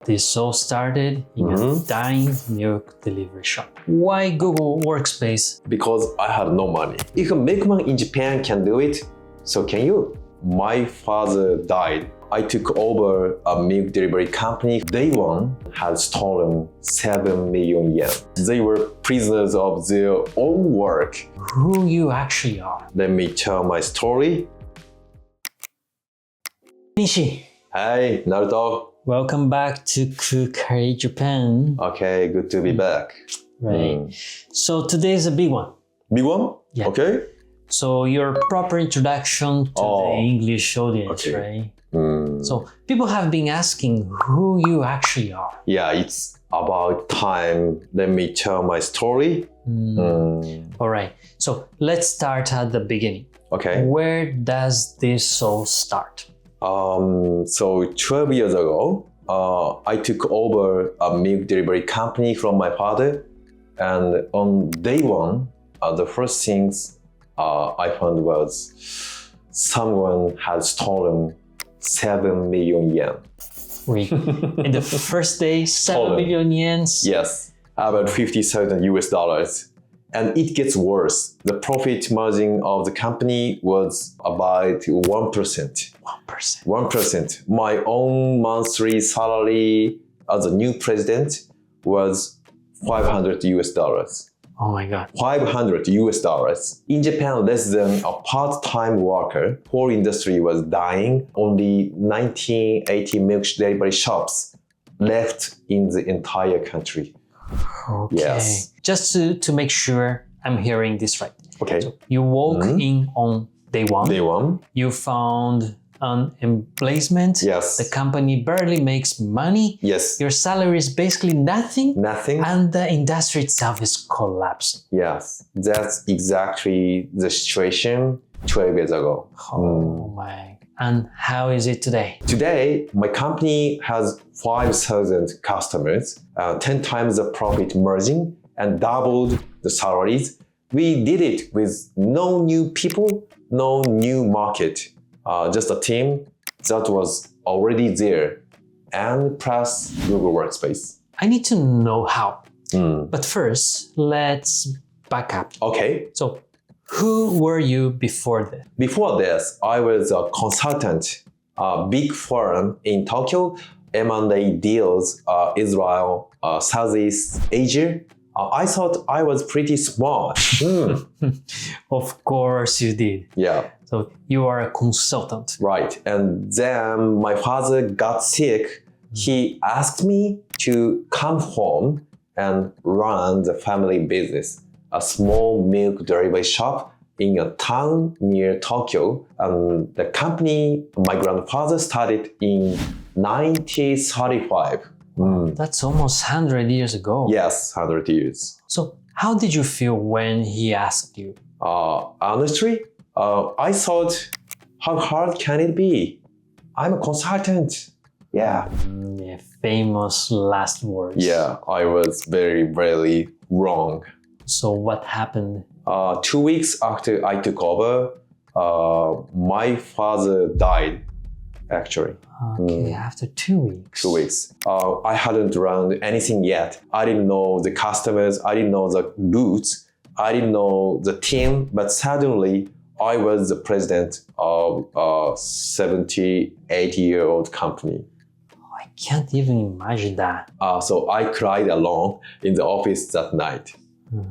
This all started in a dying milk delivery shop. Why Google Workspace? Because I had no money. If a milkman in Japan can do it, so can you. My father died. I took over a milk delivery company. Day one had stolen 7 million yen. They were prisoners of their own work. Who you actually are? Let me tell my story. Nishi, Hey, Naruto. welcome back to Kukai Japan. Okay, good to be back. Right. So today's a big one. Big one? Yeah. Okay. So your proper introduction to the English audience, right? So people have been asking who you actually are. Yeah, it's about time. Let me tell my story. All right. So let's start at the beginning. Okay. Where does this all start? So 12 years ago, I took over a milk delivery company from my father. And on day one, the first things I found was someone had stolen 7 million yen. Wait, in the first day, 7 Stolen. million yens? Yes, about 50,000 US dollars. And it gets worse. The profit margin of the company was about 1%. 1%. 1%. My own monthly salary as a new president was 500 US dollars. Oh my God. 500 US dollars. In Japan, less than a part-time worker, whole industry was dying. Only 1980 milk delivery shops left in the entire country. Okay. Yes. Just to make sure I'm hearing this right. Okay. So you walk in on day one. Day one. You found an emplacement. Yes. The company barely makes money. Yes. Your salary is basically nothing. Nothing. And the industry itself is collapsing. Yes. That's exactly the situation 12 years ago. Oh my. And how is it today? Today, my company has 5,000 customers, 10 times the profit margin, and doubled the salaries. We did it with no new people, no new market, just a team that was already there, and plus Google Workspace. I need to know how. But first, let's back up. Okay. So, who were you before this? Before this, I was a consultant, a big firm in Tokyo, M&A deals, Israel, Southeast Asia. I thought I was pretty smart. Of course you did. Yeah, So you are a consultant. right. And then my father got sick. He asked me to come home and run the family business, a small milk delivery shop in a town near Tokyo. And the company my grandfather started in 1935. That's almost 100 years ago. Yes, 100 years. So how did you feel when he asked you? Honestly, I thought, how hard can it be? I'm a consultant. Yeah. Yeah, famous last words. Yeah, I was very, very wrong. So what happened? 2 weeks after I took over, my father died, actually. Okay, after 2 weeks. 2 weeks. I hadn't run anything yet. I didn't know the customers. I didn't know the routes. I didn't know the team. But suddenly, I was the president of a 70, 80-year-old company. I can't even imagine that. So I cried alone in the office that night.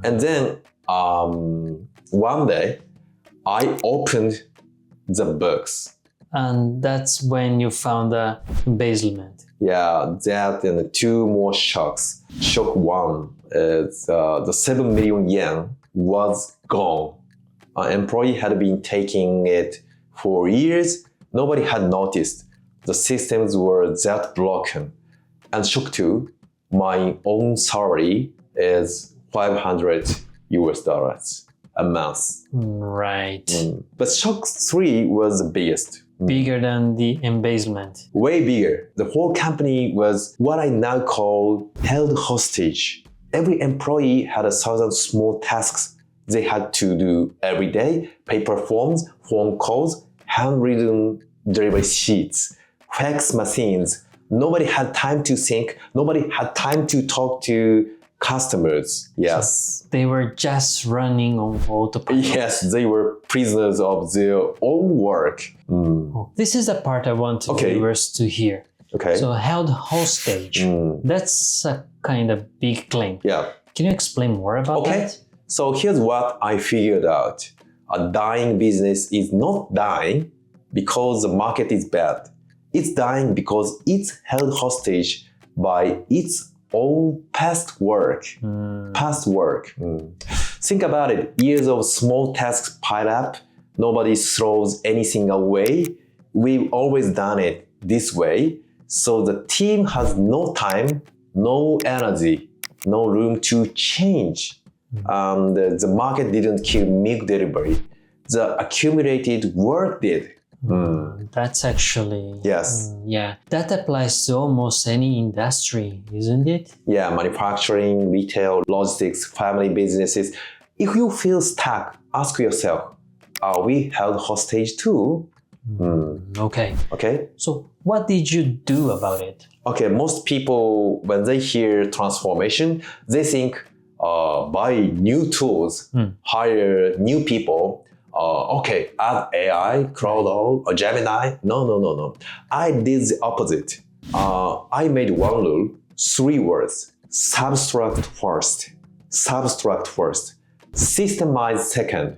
And then one day, I opened the books. And that's when you found the embezzlement. Yeah, that and 2 more shocks. Shock 1 is the 7 million yen was gone. An employee had been taking it for years. Nobody had noticed. The systems were that broken. And shock 2, my own salary is 500 US dollars a month. Right. But shock 3 was the biggest. Bigger than the embezzlement. Way bigger. The whole company was what I now call held hostage. Every employee had 1,000 small tasks they had to do every day. Paper forms, phone calls, handwritten delivery sheets, fax machines, Nobody had time to think. Nobody had time to talk to customers. Yes. So they were just running on autopilot. Yes, they were prisoners of their own work. Oh, this is the part I want viewers to hear. Okay. So held hostage. That's a kind of big claim. Yeah. Can you explain more about that? So here's what I figured out. A dying business is not dying because the market is bad. It's dying because it's held hostage by its own past work. Think about it. Years of small tasks pile up. Nobody throws anything away. We've always done it this way. So the team has no time, no energy, no room to change. The market didn't kill milk delivery. The accumulated work did. That's actually... Yes. Yeah, that applies to almost any industry, isn't it? Yeah, manufacturing, retail, logistics, family businesses. If you feel stuck, ask yourself, are we held hostage too? Okay. Okay. So what did you do about it? Okay, most people, when they hear transformation, they think buy new tools, hire new people, add AI, Claude, or Gemini. No. I did the opposite. I made one rule, 3 words. Subtract first. Systemize second.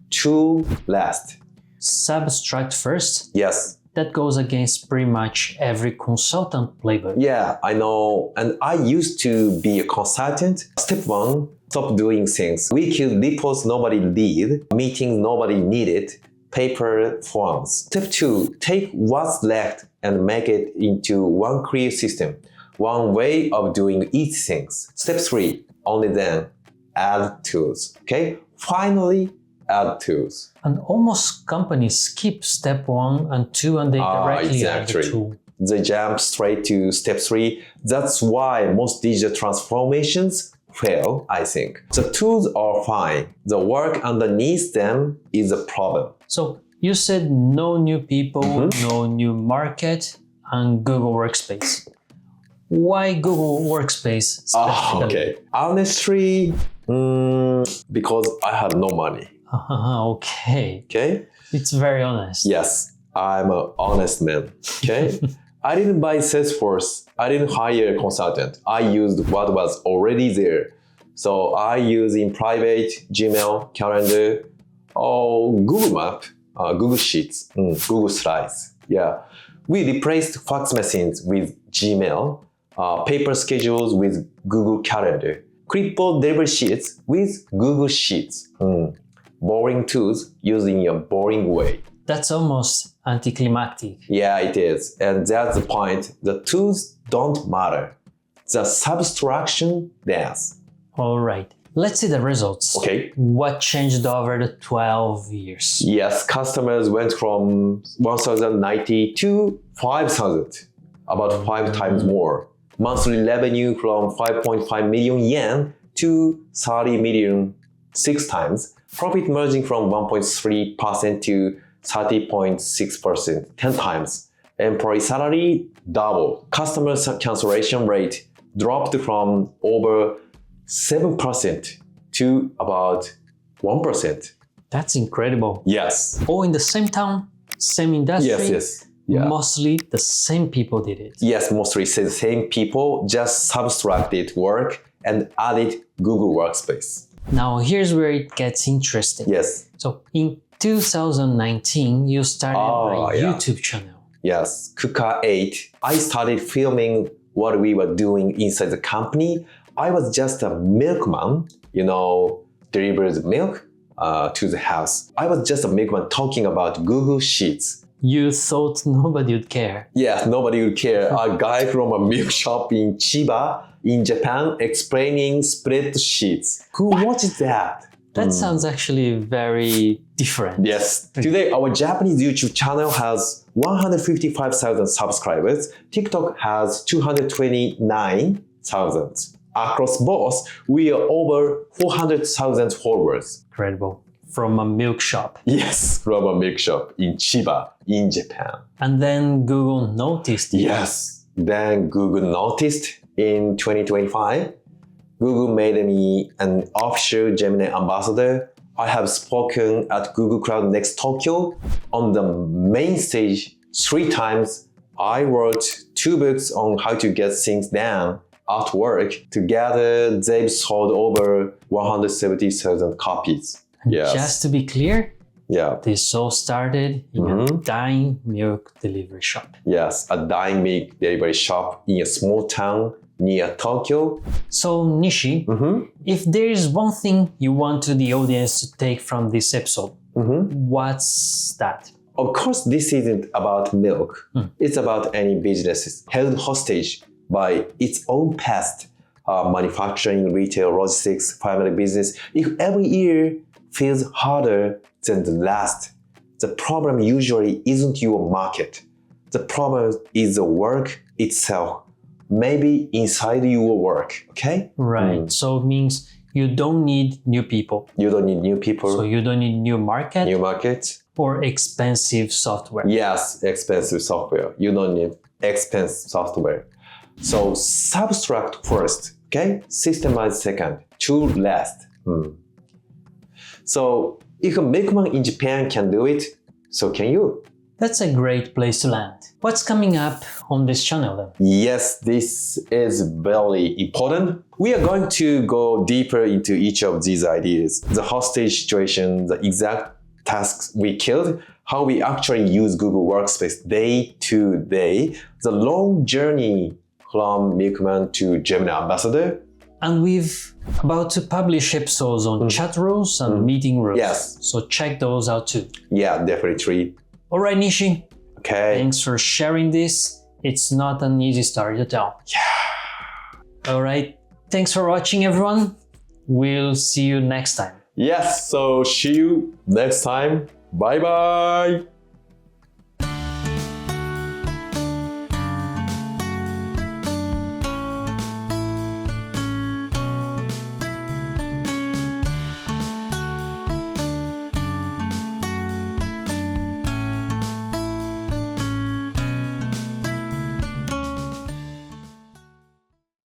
Tool last. Subtract first? Yes. That goes against pretty much every consultant playbook. Yeah, I know. And I used to be a consultant. Step 1, stop doing things. We killed reports nobody did, meetings nobody needed, paper forms. Step 2, take what's left and make it into one clear system, one way of doing each thing. Step 3, only then add tools. Okay? Finally, add tools. And almost companies skip step 1 and 2 and they directly add the tool. They jump straight to step 3. That's why most digital transformations fail, I think. The tools are fine. The work underneath them is a problem. So you said no new people, no new market, and Google Workspace. Why Google Workspace specifically? Okay. Honestly, because I had no money. Okay. Okay? It's very honest. Yes, I'm an honest man. Okay? I didn't buy Salesforce. I didn't hire a consultant. I used what was already there. So I use in private, Gmail, Calendar, Google Map, Google Sheets, Google Slides. Yeah. We replaced fax machines with Gmail, paper schedules with Google Calendar, clipboard delivery sheets with Google Sheets. Boring tools used in a boring way. That's almost anticlimactic. Yeah, it is. And that's the point. The tools don't matter. The subtraction does. All right. Let's see the results. Okay. What changed over the 12 years? Yes, customers went from 1,090 to 5,000. About 5 times more. Monthly revenue from 5.5 million yen to 30 million 6 times. Profit margin from 1.3% to 30.6%, 10 times. Employee salary double. Customer cancellation rate dropped from over 7% to about 1%. That's incredible. Yes. All in the same town, same industry. Yes. Yeah. Mostly the same people did it. Yes, mostly the same people, just subtracted work and added Google Workspace. Now here's where it gets interesting. Yes. So in 2019, you started a YouTube channel. Yes, Kuka 8. I started filming what we were doing inside the company. I was just a milkman, delivers milk to the house. I was just a milkman talking about Google Sheets. You thought nobody would care. Yeah, nobody would care. A guy from a milk shop in Chiba, in Japan, explaining spreadsheets. Who watches that? That sounds actually very different. Yes. Today, our Japanese YouTube channel has 155,000 subscribers. TikTok has 229,000. Across both, we are over 400,000 followers. Incredible. From a milk shop. Yes, from a milk shop in Chiba, in Japan. And then Google noticed it. Yes. Then Google noticed in 2025, Google made me an official Gemini ambassador. I have spoken at Google Cloud Next Tokyo on the main stage 3 times. I wrote 2 books on how to get things done at work. Together, they've sold over 170,000 copies. Yes. Just to be clear, Yeah. this all started in a dine milk delivery shop. Yes, a dime milk delivery shop in a small town near Tokyo. So Nishi, if there is one thing you want the audience to take from this episode, what's that? Of course, this isn't about milk. It's about any businesses held hostage by its own past. Manufacturing, retail, logistics, family business. If every year feels harder than the last, the problem usually isn't your market. The problem is the work itself. Maybe inside your work, okay? Right. So it means you don't need new people. You don't need new people. So you don't need new market. New market. Or expensive software. Yes, expensive software. You don't need expensive software. So subtract first, okay? Systemize second. To last. So if a milkman in Japan can do it, so can you. That's a great place to land. What's coming up on this channel then? Yes, this is very important. We are going to go deeper into each of these ideas. The hostage situation, the exact tasks we killed, how we actually use Google Workspace day to day, the long journey from milkman to Gemini ambassador. And we've about to publish episodes on chat rules and meeting rules. Yes. So check those out too. Yeah, definitely. All right, Nishi. Okay. Thanks for sharing this. It's not an easy story to tell. Yeah. All right. Thanks for watching, everyone. We'll see you next time. Yes, so see you next time. Bye bye.